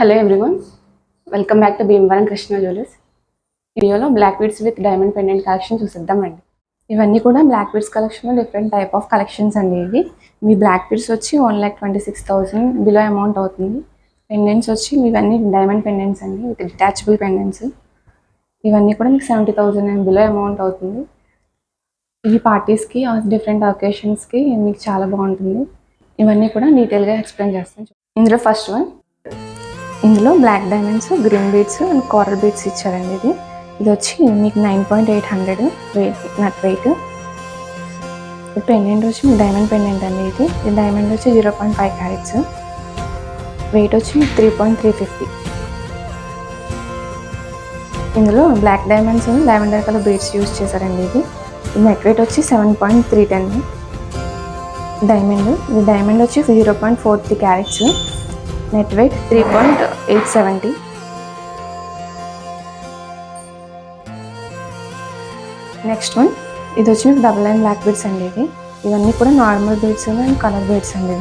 Hello everyone, welcome back to Bhimavaram Krishna jewellers. వీడియోలో black beads with diamond pendant collection చూసిద్దామండి. ఇవన్నీ కూడా బ్లాక్ బీడ్స్ కలెక్షన్లో డిఫరెంట్ టైప్ ఆఫ్ కలెక్షన్స్ అండి. ఇవి మీ బ్లాక్ బీడ్స్ వచ్చి 1,26,000 బిలో అమౌంట్ అవుతుంది. పెండెంట్స్ వచ్చి ఇవన్నీ డైమండ్ పెండెంట్స్ అండి విత్ డిటాచబుల్ పెండెంట్స్. ఇవన్నీ కూడా మీకు 70,000 అండ్ బిలో అమౌంట్ అవుతుంది. ఈ పార్టీస్కి డిఫరెంట్ ఒకేషన్స్కి మీకు చాలా బాగుంటుంది. ఇవన్నీ కూడా డీటెయిల్గా ఎక్స్ప్లెయిన్ చేస్తాను. ఇందులో ఫస్ట్ వన్, ఇందులో black diamonds, green beads and coral beads ఇచ్చారండి. ఇది వచ్చి మీకు 9,800 వెయిట్, నట్ వెయిట్. పెండెంట్ వచ్చి మీకు డైమండ్ పెండెంట్ అండి. ఇది డైమండ్ వచ్చి 0.5 క్యారెట్స్, వెయిట్ వచ్చి 3.350. ఇందులో black diamonds lavender colour beads use చేశారండి. ఇది నెట్ వెయిట్ వచ్చి 7.310. ఇది డైమండ్ వచ్చి 0.43 carats, net weight 3.870. Next one, ఇది వచ్చి మీకు డబుల్ లైన్ బ్లాక్ బీడ్స్ అండి. ఇవన్నీ కూడా normal beads and colour beads అండి.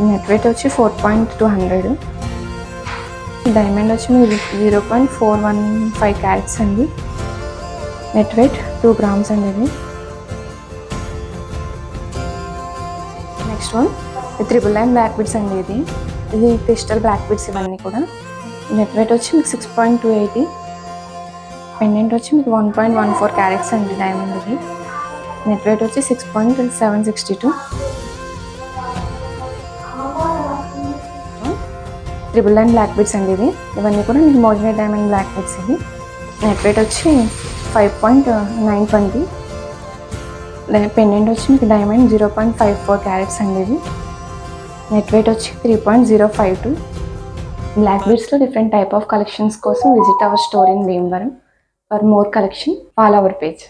నెట్ వెయిట్ వచ్చి 4.200. డైమండ్ వచ్చి మీకు 0.415 క్యారెట్స్ అండి, నెట్ వెయిట్ 2 grams అండి. Next one, triple line black beads అండి. ఇది క్రిస్టల్ బ్లాక్ బీడ్స్. ఇవన్నీ కూడా నెట్ వెయిట్ వచ్చి మీకు 6.280. పెండెంట్ వచ్చి మీకు 1.14 క్యారెట్స్ అండి డైమండ్. నెట్ వెయిట్ వచ్చి 6.762. ట్రిపుల్ లైన్ బ్లాక్ బీడ్స్ అండి. ఇవన్నీ కూడా మీకు moderate diamond black beads. Net weight వచ్చి 5.920. పెండెంట్ వచ్చి మీకు డైమండ్ 0.54 క్యారెట్స్ అండి. నెట్ వెయిట్ వచ్చి 3.052. బ్లాక్ బీడ్స్లో డిఫరెంట్ టైప్ ఆఫ్ కలెక్షన్స్ కోసం visit our store in Bhimavaram. For more collection, follow our page.